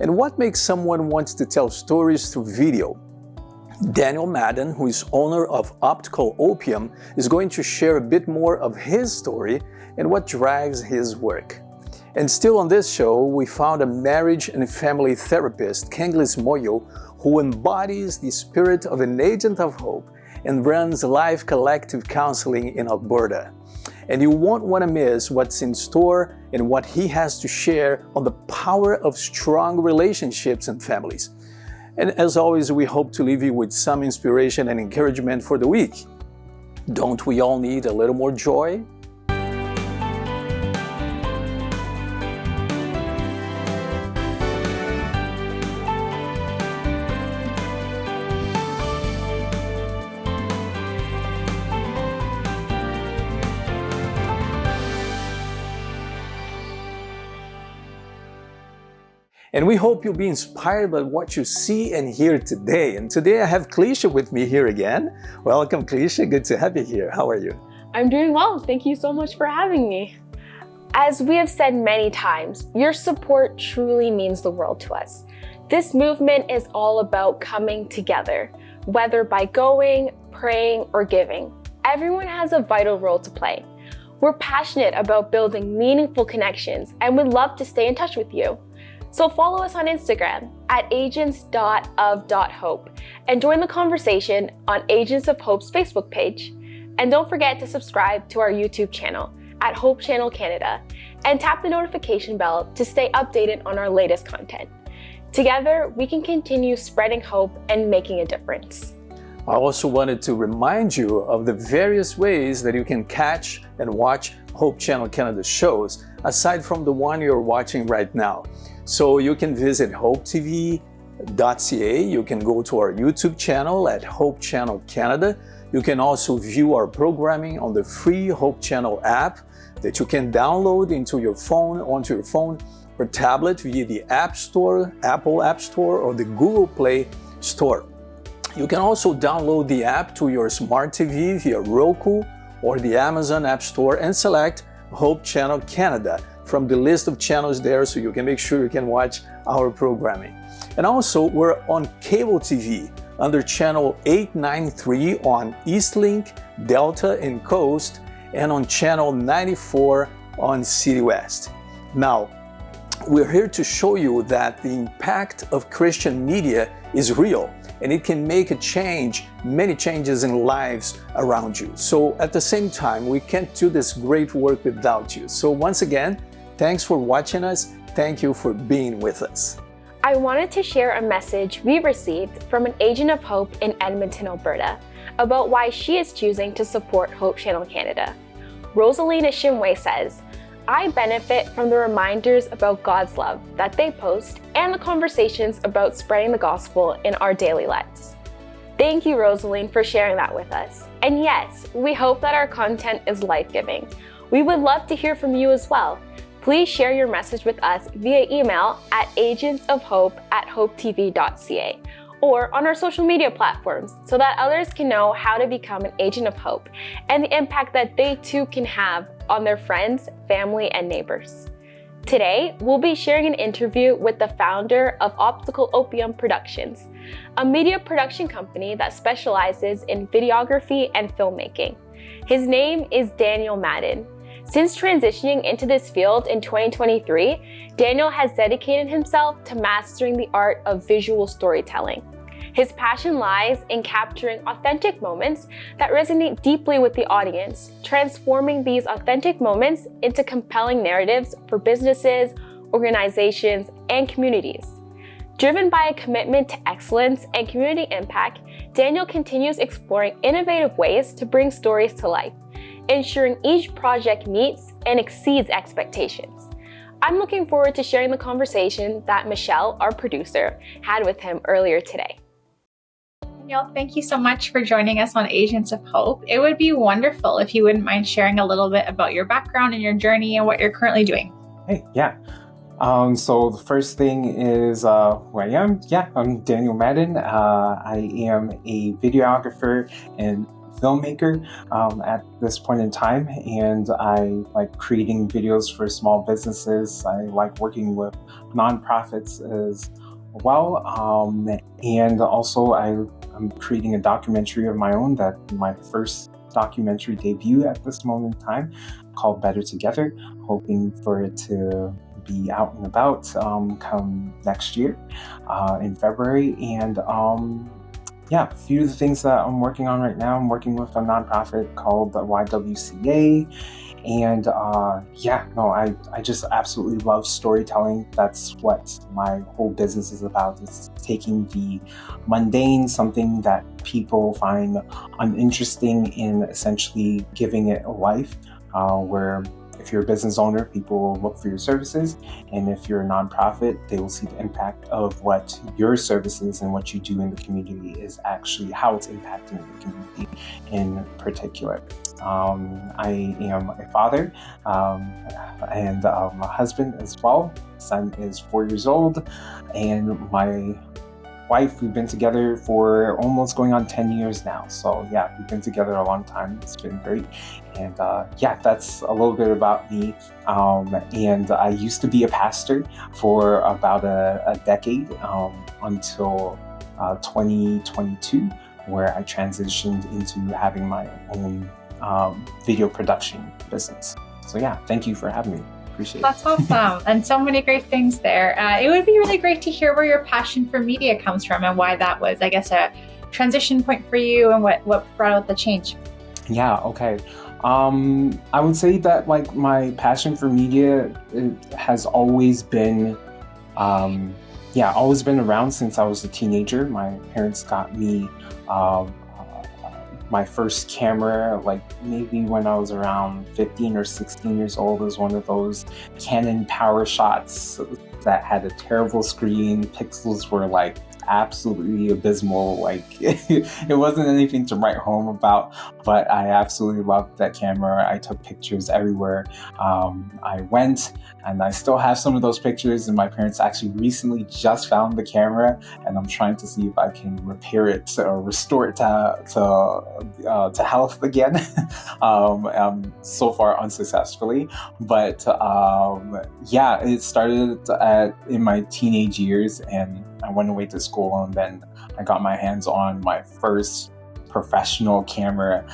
And what makes someone want to tell stories through video? Daniel Madden, who is owner of Optical Opium, is going to share a bit more of his story and what drives his work. And still on this show, we found a marriage and family therapist, Kingsley Moyo, who embodies the spirit of an agent of hope and runs Life Collective Counselling in Alberta. And you won't want to miss what's in store and what he has to share on the power of strong relationships and families. And as always, we hope to leave you with some inspiration and encouragement for the week. Don't we all need a little more joy? And we hope you'll be inspired by what you see and hear today. And today I have Kingsley with me here again. Welcome, Kingsley. Good to have you here. How are you? I'm doing well. Thank you so much for having me. As we have said many times, your support truly means the world to us. This movement is all about coming together, whether by going, praying, or giving. Everyone has a vital role to play. We're passionate about building meaningful connections and would love to stay in touch with you. So follow us on Instagram at agents.of.hope and join the conversation on Agents of Hope's Facebook page. And don't forget to subscribe to our YouTube channel at Hope Channel Canada and tap the notification bell to stay updated on our latest content. Together, we can continue spreading hope and making a difference. I also wanted to remind you of the various ways that you can catch and watch Hope Channel Canada shows, aside from the one you're watching right now. So you can visit hopetv.ca, you can go to our YouTube channel at Hope Channel Canada. You can also view our programming on the free Hope Channel app that you can download onto your phone or tablet via the App Store, Apple App Store, or the Google Play Store. You can also download the app to your smart TV via Roku or the Amazon App Store and select Hope Channel Canada from the list of channels there, so you can make sure you can watch our programming. And also, we're on cable TV under channel 893 on Eastlink, Delta, and Coast, and on channel 94 on City West. Now, we're here to show you that the impact of Christian media is real, and it can make a change, many changes in lives around you. So at the same time, we can't do this great work without you. So once again, thanks for watching us. Thank you for being with us. I wanted to share a message we received from an agent of hope in Edmonton, Alberta, about why she is choosing to support Hope Channel Canada. Rosalina Shimway says, I benefit from the reminders about God's love that they post and the conversations about spreading the gospel in our daily lives. Thank you, Rosaline, for sharing that with us. And yes, we hope that our content is life-giving. We would love to hear from you as well. Please share your message with us via email at agentsofhope@hopetv.ca or on our social media platforms so that others can know how to become an agent of hope and the impact that they too can have on their friends, family, and neighbors. Today, we'll be sharing an interview with the founder of Optical Opium Productions, a media production company that specializes in videography and filmmaking. His name is Daniel Madden. Since transitioning into this field in 2023, Daniel has dedicated himself to mastering the art of visual storytelling. His passion lies in capturing authentic moments that resonate deeply with the audience, transforming these authentic moments into compelling narratives for businesses, organizations, and communities. Driven by a commitment to excellence and community impact, Daniel continues exploring innovative ways to bring stories to life, ensuring each project meets and exceeds expectations. I'm looking forward to sharing the conversation that Michelle, our producer, had with him earlier today. Daniel, thank you so much for joining us on Agents of Hope. It would be wonderful if you wouldn't mind sharing a little bit about your background and your journey and what you're currently doing. Hey, yeah. So the first thing is who I am. Yeah, I'm Daniel Madden. I am a videographer and filmmaker at this point in time, and I like creating videos for small businesses. I like working with nonprofits as well, and also I'm creating a documentary of my own, that my first documentary debut at this moment in time, called Better Together, hoping for it to be out and about come next year in February. And a few of the things that I'm working on right now, I'm working with a nonprofit called the YWCA. And I just absolutely love storytelling. That's what my whole business is about. It's taking the mundane, something that people find uninteresting, and essentially giving it a life, where if you're a business owner, people will look for your services. And if you're a nonprofit, they will see the impact of what your services and what you do in the community is actually how it's impacting the community in particular. I am a father and a husband as well. Son is 4 years old, and my wife, we've been together for almost going on 10 years now. So yeah, we've been together a long time. It's been great. And that's a little bit about me. And I used to be a pastor for about a decade until 2022, where I transitioned into having my own video production business. So yeah, thank you for having me. Appreciate it. That's awesome. And so many great things there. It would be really great to hear where your passion for media comes from and why that was, I guess, a transition point for you, and what brought out the change. Yeah, okay. I would say that like my passion for media has always been around since I was a teenager. My parents got me my first camera, like maybe when I was around 15 or 16 years old. It was one of those Canon Power Shots that had a terrible screen. Pixels were like absolutely abysmal. Like it wasn't anything to write home about, but I absolutely loved that camera. I took pictures everywhere I went, and I still have some of those pictures, and my parents actually recently just found the camera, and I'm trying to see if I can repair it or restore it to health again. So far unsuccessfully, but it started in my teenage years, and I went away to school, and then I got my hands on my first professional camera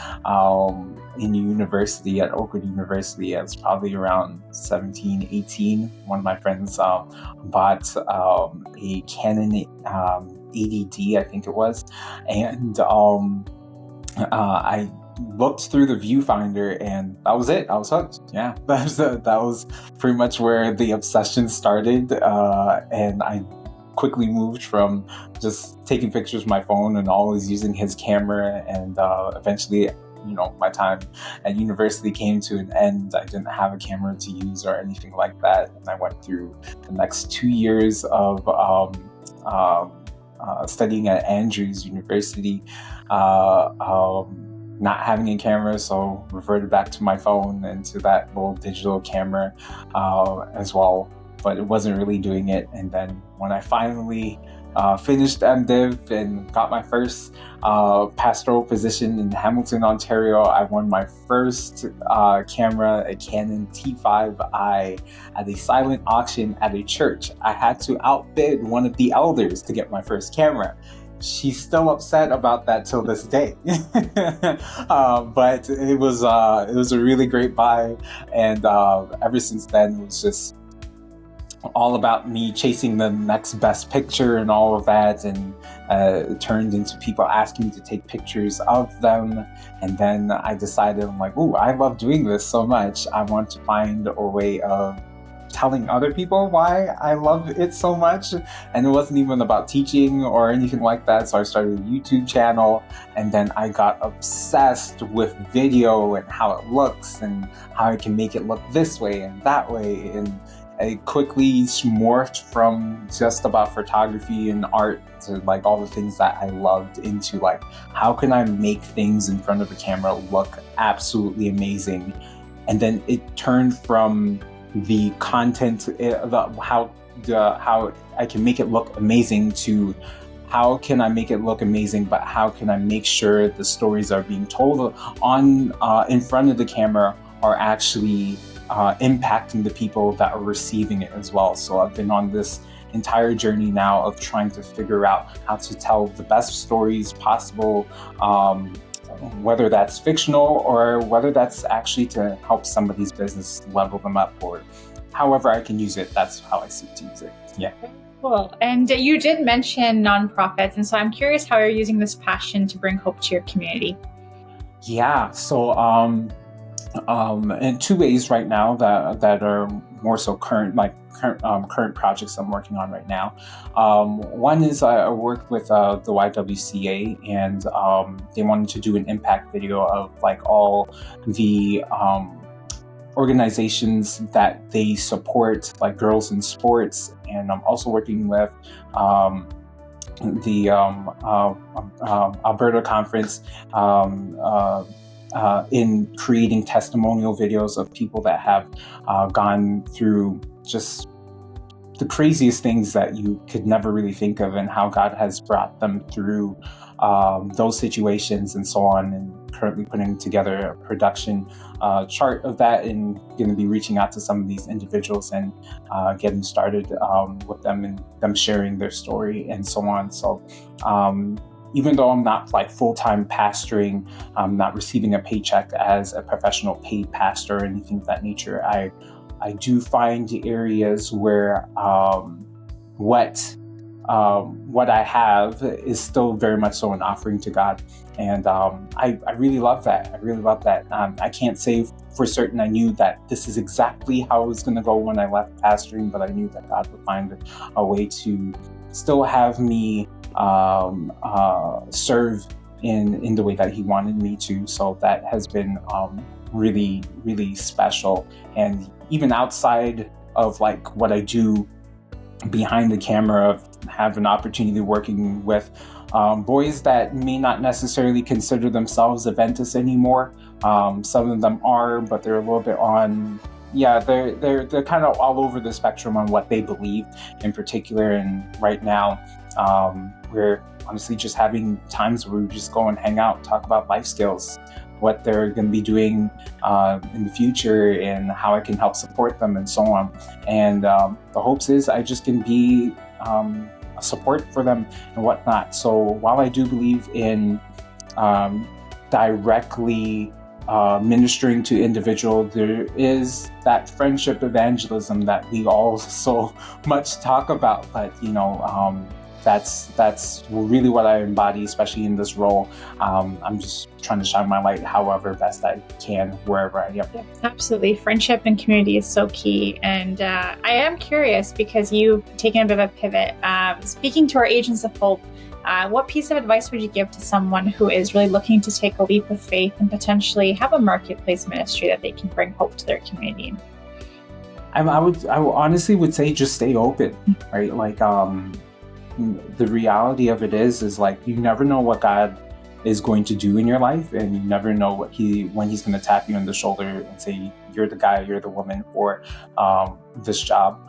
in university at Oakwood University. I was probably around 17, 18. One of my friends bought a Canon 80D, I think it was, and I looked through the viewfinder, and that was it. I was hooked. Yeah, that was pretty much where the obsession started, and I quickly moved from just taking pictures with my phone and always using his camera, and eventually, my time at university came to an end. I didn't have a camera to use or anything like that, and I went through the next 2 years of studying at Andrews University, not having a camera, so reverted back to my phone and to that little digital camera as well. But it wasn't really doing it. And then when I finally finished MDiv and got my first pastoral position in Hamilton, Ontario, I won my first camera, a Canon T5i, at a silent auction at a church. I had to outbid one of the elders to get my first camera. She's still upset about that till this day. But it was a really great buy, and ever since then it was just all about me chasing the next best picture and all of that, and it turned into people asking me to take pictures of them. And then I decided, I'm like, ooh, I love doing this so much. I want to find a way of telling other people why I love it so much. And it wasn't even about teaching or anything like that. So I started a YouTube channel, and then I got obsessed with video and how it looks and how I can make it look this way and that way. And it quickly morphed from just about photography and art to like all the things that I loved into like, how can I make things in front of a camera look absolutely amazing? And then it turned from the content, how I can make it look amazing, to how can I make it look amazing, but how can I make sure the stories are being told on in front of the camera are actually impacting the people that are receiving it as well. So I've been on this entire journey now of trying to figure out how to tell the best stories possible, whether that's fictional or whether that's actually to help somebody's business level them up, or however I can use it. That's how I seek to use it. Yeah. Cool. And you did mention nonprofits, and so I'm curious how you're using this passion to bring hope to your community. Yeah. So in two ways right now that are more so current projects I'm working on right now. One is I worked with the YWCA, and they wanted to do an impact video of like all the organizations that they support, like Girls in Sports, and I'm also working with the Alberta conference in creating testimonial videos of people that have gone through just the craziest things that you could never really think of, and how God has brought them through those situations and so on, and currently putting together a production chart of that, and going to be reaching out to some of these individuals and getting started with them, and them sharing their story and so on. So even though I'm not like full-time pastoring, I'm not receiving a paycheck as a professional paid pastor or anything of that nature, I do find areas where what I have is still very much so an offering to God. And I really love that. I can't say for certain I knew that this is exactly how it was going to go when I left pastoring, but I knew that God would find a way to still have me serve in the way that He wanted me to. So that has been really, really special. And even outside of like what I do behind the camera, have an opportunity working with boys that may not necessarily consider themselves Adventists anymore. Some of them are, but they're a little bit on, they're kind of all over the spectrum on what they believe in particular. And right now, we're honestly just having times where we just go and hang out, talk about life skills, what they're going to be doing in the future, and how I can help support them and so on. And the hopes is I just can be a support for them and whatnot. So while I do believe in directly ministering to individual, there is that friendship evangelism that we all so much talk about. But that's really what I embody, especially in this role. I'm just trying to shine my light however best I can, wherever I am. Yeah, absolutely. Friendship and community is so key. And I am curious, because you've taken a bit of a pivot. Speaking to our Agents of Hope, what piece of advice would you give to someone who is really looking to take a leap of faith and potentially have a marketplace ministry that they can bring hope to their community? I honestly would say just stay open, right? Like, the reality of it is like, you never know what God is going to do in your life, and you never know when He's going to tap you on the shoulder and say, you're the guy, you're the woman for this job.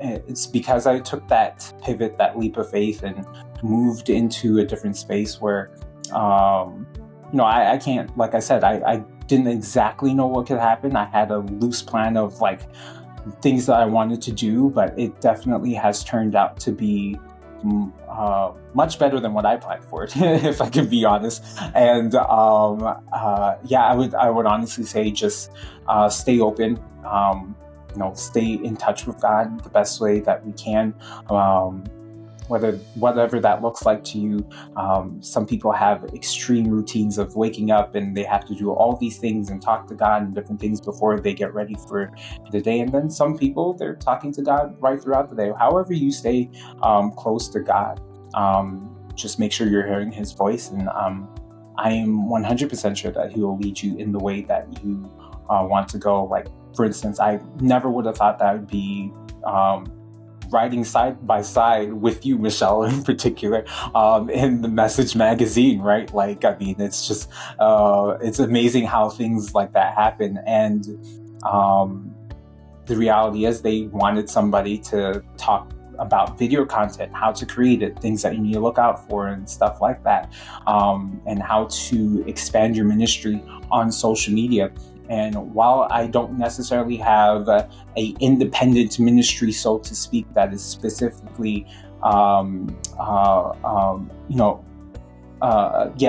It's because I took that pivot, that leap of faith, and moved into a different space where, I can't, like I said, I didn't exactly know what could happen. I had a loose plan of like things that I wanted to do, but it definitely has turned out to be much better than what I planned for it, if I can be honest. And I would honestly say just stay open, stay in touch with God the best way that we can. Whatever that looks like to you. Some people have extreme routines of waking up and they have to do all these things and talk to God and different things before they get ready for the day. And then some people, they're talking to God right throughout the day. However you stay close to God, just make sure you're hearing His voice. And I am 100% sure that He will lead you in the way that you want to go. Like, for instance, I never would have thought that I would be riding side by side with you, Michelle, in particular, in the Message magazine, right? Like, I mean, it's just, it's amazing how things like that happen. And the reality is they wanted somebody to talk about video content, how to create it, things that you need to look out for and stuff like that, and how to expand your ministry on social media. And while I don't necessarily have a independent ministry, so to speak, that is specifically,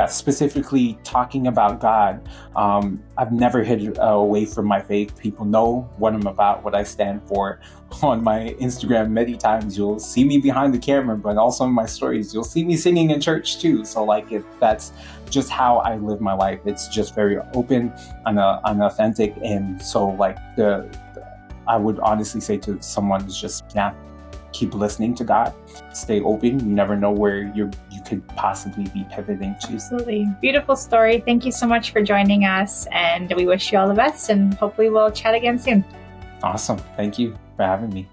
specifically talking about God, I've never hid away from my faith. People know what I'm about, what I stand for. On my Instagram, many times you'll see me behind the camera, but also in my stories, you'll see me singing in church too. So that's just how I live my life. It's just very open and authentic. And so I would honestly say to someone is just, keep listening to God, stay open. You never know where you could possibly be pivoting to. Absolutely. Beautiful story. Thank you so much for joining us, and we wish you all the best, and hopefully we'll chat again soon. Awesome. Thank you for having me.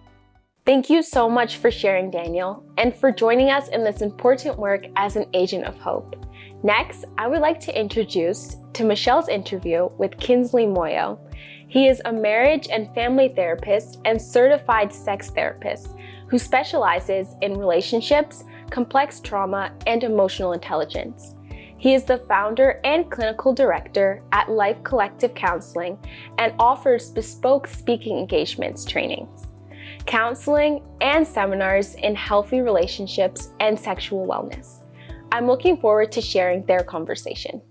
Thank you so much for sharing, Daniel, and for joining us in this important work as an agent of hope. Next, I would like to introduce to Michelle's interview with Kingsley Moyo. He is a marriage and family therapist and certified sex therapist who specializes in relationships, complex trauma, and emotional intelligence. He is the founder and clinical director at Life Collective Counselling and offers bespoke speaking engagements trainings, counseling, and seminars in healthy relationships and sexual wellness. I'm looking forward to sharing their conversation.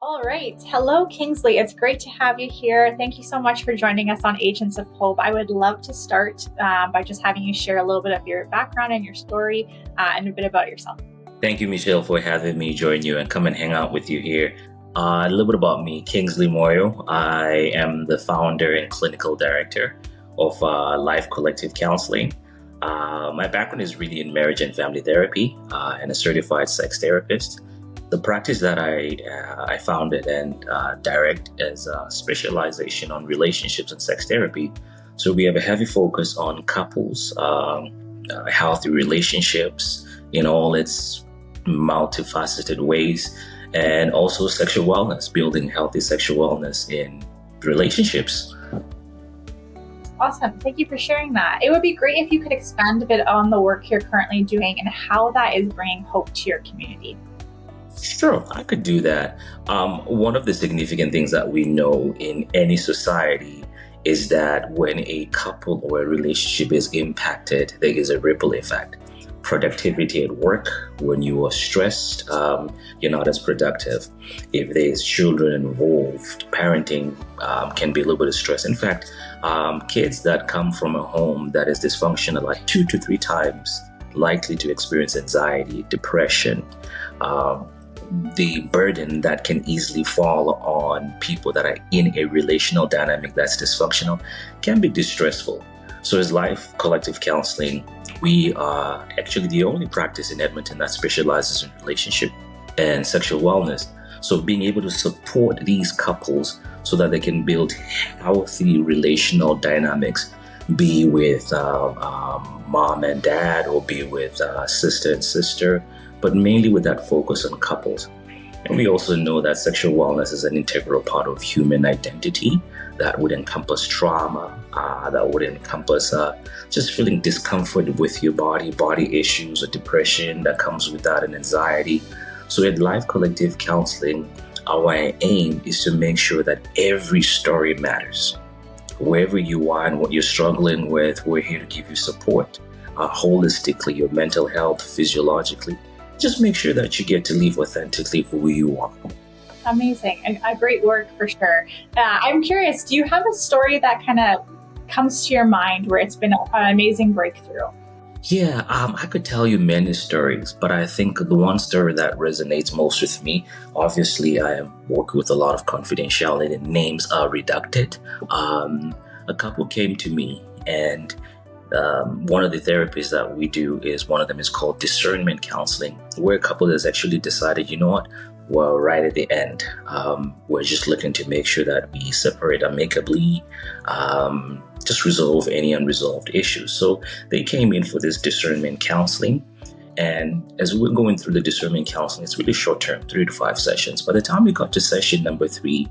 All right. Hello, Kingsley. It's great to have you here. Thank you so much for joining us on Agents of Hope. I would love to start by just having you share a little bit of your background and your story and a bit about yourself. Thank you, Michelle, for having me join you and come and hang out with you here. A little bit about me, Kingsley Moyo. I am the founder and clinical director of Life Collective Counselling. My background is really in marriage and family therapy and a certified sex therapist. The practice that I founded and direct is a specialization on relationships and sex therapy. So we have a heavy focus on couples, healthy relationships in all its multifaceted ways, and also sexual wellness, building healthy sexual wellness in relationships. Awesome. Thank you for sharing that. It would be great if you could expand a bit on the work you're currently doing and how that is bringing hope to your community. Sure, I could do that. One of the significant things that we know in any society is that when a couple or a relationship is impacted, there is a ripple effect. Productivity at work, when you are stressed, you're not as productive. If there's children involved, parenting can be a little bit of stress. In fact, kids that come from a home that is dysfunctional are 2 to 3 times likely to experience anxiety, depression, the burden that can easily fall on people that are in a relational dynamic that's dysfunctional can be distressful. So as Life Collective Counselling, we are actually the only practice in Edmonton that specializes in relationship and sexual wellness. So being able to support these couples so that they can build healthy relational dynamics, be with mom and dad or be with sister and sister, but mainly with that focus on couples. And we also know that sexual wellness is an integral part of human identity that would encompass trauma, that would encompass just feeling discomfort with your body issues or depression that comes with that, and anxiety. So at Life Collective Counselling, our aim is to make sure that every story matters. Wherever you are and what you're struggling with, we're here to give you support holistically, your mental health, physiologically. Just make sure that you get to live authentically for who you are. Amazing. And a great work for sure. I'm curious, do you have a story that kind of comes to your mind where it's been an amazing breakthrough? Yeah, I could tell you many stories, but I think the one story that resonates most with me, obviously I am working with a lot of confidentiality and names are redacted. A couple came to me, and one of the therapies that we do is, one of them is called discernment counseling, where a couple has actually decided, you know what, we're right at the end. We're just looking to make sure that we separate amicably, just resolve any unresolved issues. So they came in for this discernment counseling. And as we're going through the discernment counseling, it's really short term, 3 to 5 sessions. By the time we got to session number 3,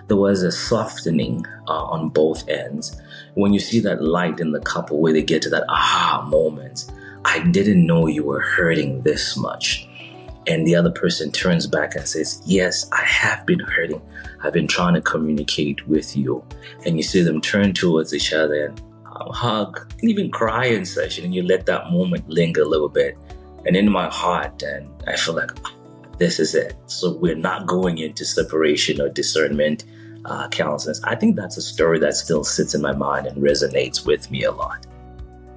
there was a softening on both ends. When you see that light in the couple where they get to that aha moment, I didn't know you were hurting this much. And the other person turns back and says, yes, I have been hurting. I've been trying to communicate with you. And you see them turn towards each other and hug and even cry in session. And you let that moment linger a little bit. And in my heart, and I feel like, this is it. So we're not going into separation or discernment counseling. I think that's a story that still sits in my mind and resonates with me a lot.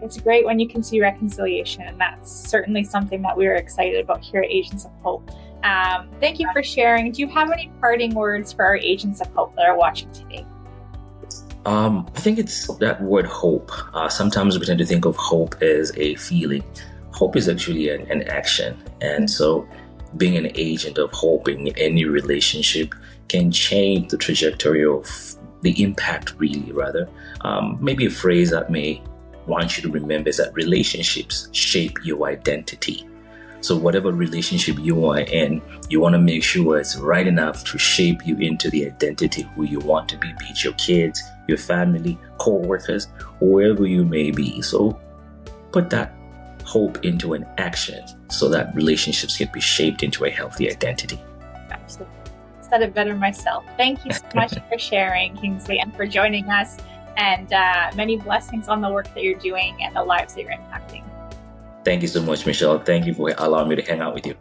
It's great when you can see reconciliation, and that's certainly something that we're excited about here at Agents of Hope. Thank you for sharing. Do you have any parting words for our Agents of Hope that are watching today? I think it's that word hope. Sometimes we tend to think of hope as a feeling. Hope is actually an action. And so being an agent of hope in any relationship can change the trajectory of the impact, really, rather. Maybe a phrase that may want you to remember is that relationships shape your identity. So whatever relationship you are in, you want to make sure it's right enough to shape you into the identity who you want to be it your kids, your family, co-workers, wherever you may be. So put that hope into an action so that relationships can be shaped into a healthy identity. Absolutely. Said it better myself. Thank you so much for sharing, Kingsley, and for joining us. And many blessings on the work that you're doing and the lives that you're impacting. Thank you so much, Michelle. Thank you for allowing me to hang out with you.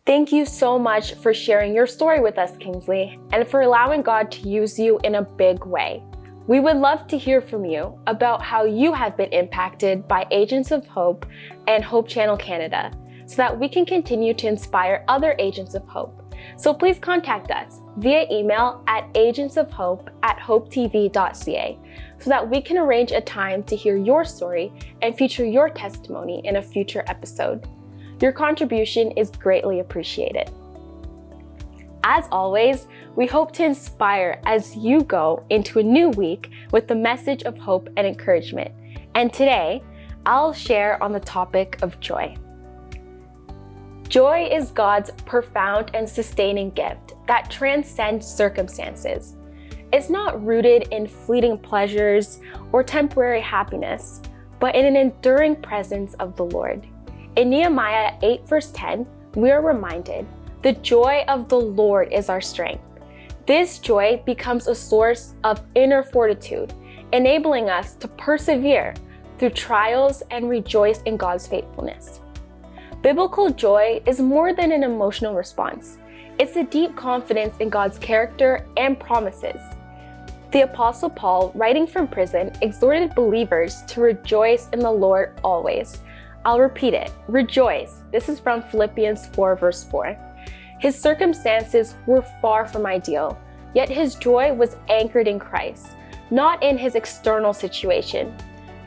Thank you so much for sharing your story with us, Kingsley, and for allowing God to use you in a big way. We would love to hear from you about how you have been impacted by Agents of Hope and Hope Channel Canada, so that we can continue to inspire other Agents of Hope. So please contact us via email at agentsofhope@hopetv.ca so that we can arrange a time to hear your story and feature your testimony in a future episode. Your contribution is greatly appreciated. As always, we hope to inspire as you go into a new week with the message of hope and encouragement. And today, I'll share on the topic of joy. Joy is God's profound and sustaining gift that transcends circumstances. It's not rooted in fleeting pleasures or temporary happiness, but in an enduring presence of the Lord. In Nehemiah 8 verse 10, we are reminded, the joy of the Lord is our strength. This joy becomes a source of inner fortitude, enabling us to persevere through trials and rejoice in God's faithfulness. Biblical joy is more than an emotional response. It's a deep confidence in God's character and promises. The Apostle Paul, writing from prison, exhorted believers to rejoice in the Lord always. I'll repeat it, rejoice. This is from Philippians 4 verse 4. His circumstances were far from ideal, yet his joy was anchored in Christ, not in his external situation.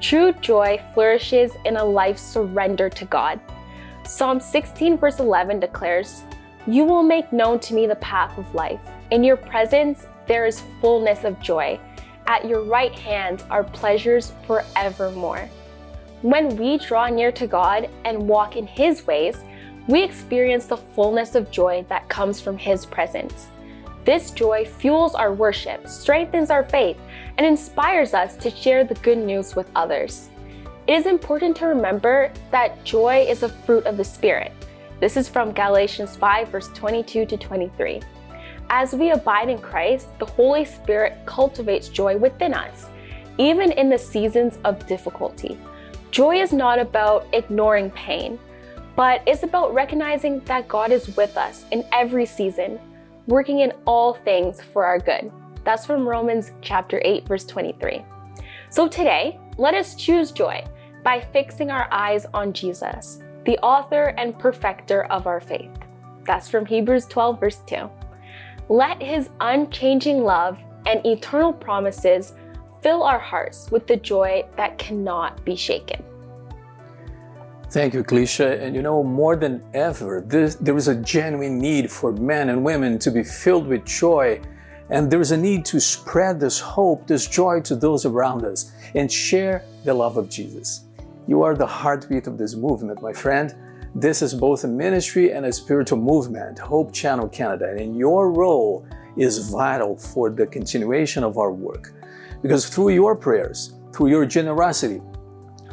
True joy flourishes in a life surrendered to God. Psalm 16 verse 11 declares, "You will make known to me the path of life. In your presence there is fullness of joy. At your right hand are pleasures forevermore." When we draw near to God and walk in His ways, we experience the fullness of joy that comes from His presence. This joy fuels our worship, strengthens our faith, and inspires us to share the good news with others. It is important to remember that joy is a fruit of the Spirit. This is from Galatians 5 verse 22 to 23. As we abide in Christ, the Holy Spirit cultivates joy within us, even in the seasons of difficulty. Joy is not about ignoring pain, but it's about recognizing that God is with us in every season, working in all things for our good. That's from Romans chapter 8, verse 23. So today, let us choose joy by fixing our eyes on Jesus, the author and perfecter of our faith. That's from Hebrews 12, verse 2. Let His unchanging love and eternal promises fill our hearts with the joy that cannot be shaken. Thank you, Clisha. And more than ever, there is a genuine need for men and women to be filled with joy. And there is a need to spread this hope, this joy to those around us and share the love of Jesus. You are the heartbeat of this movement, my friend. This is both a ministry and a spiritual movement, Hope Channel Canada. And in your role is vital for the continuation of our work. Because through your prayers, through your generosity,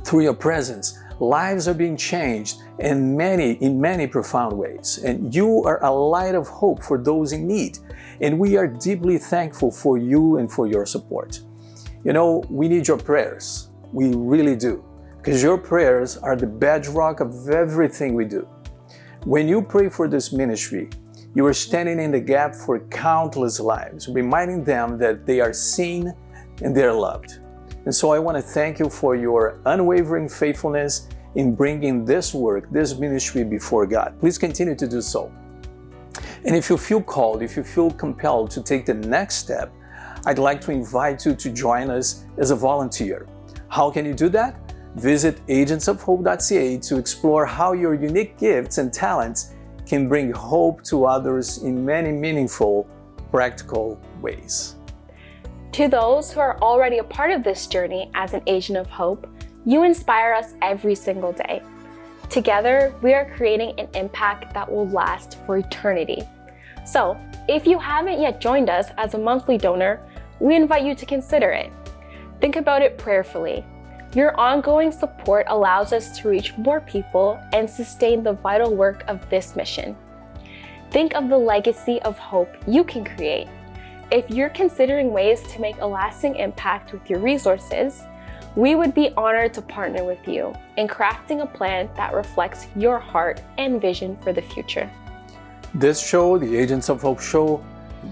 through your presence, lives are being changed in many profound ways. And you are a light of hope for those in need. And we are deeply thankful for you and for your support. You know, we need your prayers. We really do. Because your prayers are the bedrock of everything we do. When you pray for this ministry, you are standing in the gap for countless lives, reminding them that they are seen and they are loved. And so I want to thank you for your unwavering faithfulness in bringing this work, this ministry before God. Please continue to do so. And if you feel called, if you feel compelled to take the next step, I'd like to invite you to join us as a volunteer. How can you do that? Visit agentsofhope.ca to explore how your unique gifts and talents can bring hope to others in many meaningful, practical ways. To those who are already a part of this journey as an agent of hope, you inspire us every single day. Together, we are creating an impact that will last for eternity. So, if you haven't yet joined us as a monthly donor, we invite you to consider it. Think about it prayerfully. Your ongoing support allows us to reach more people and sustain the vital work of this mission. Think of the legacy of hope you can create. If you're considering ways to make a lasting impact with your resources, we would be honored to partner with you in crafting a plan that reflects your heart and vision for the future. This show, the Agents of Hope show,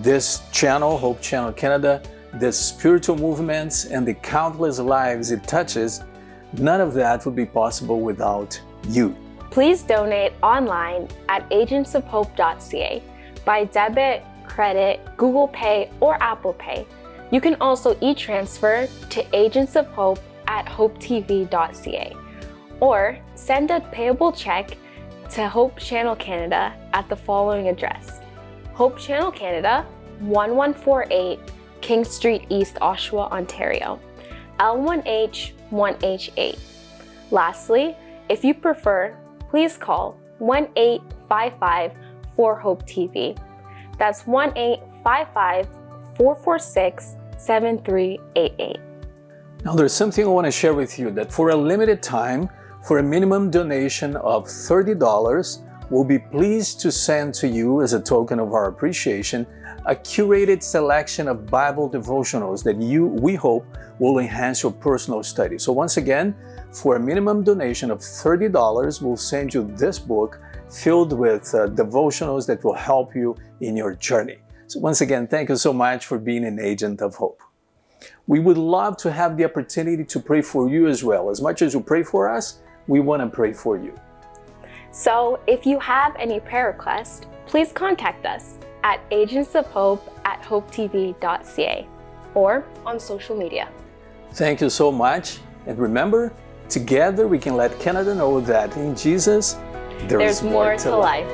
this channel, Hope Channel Canada, the spiritual movements and the countless lives it touches, none of that would be possible without you. Please donate online at agentsofhope.ca by debit, credit, Google Pay, or Apple Pay. You can also e-transfer to agentsofhope@hopetv.ca or send a payable check to Hope Channel Canada at the following address: Hope Channel Canada, 1148 King Street East, Oshawa, Ontario, L1H 1H8. Lastly, if you prefer, please call 1-855-4HOPE-TV. That's 1-855-446-7388. Now there's something I want to share with you, that for a limited time, for a minimum donation of $30, we'll be pleased to send to you, as a token of our appreciation, a curated selection of Bible devotionals that we hope will enhance your personal study. So once again, for a minimum donation of $30, we'll send you this book filled with devotionals that will help you in your journey. So once again, thank you so much for being an agent of hope. We would love to have the opportunity to pray for you as well. As much as you pray for us, we want to pray for you. So if you have any prayer requests, please contact us at agentsofhope@hopetv.ca or on social media. Thank you so much. And remember, together we can let Canada know that in Jesus, there's more to life.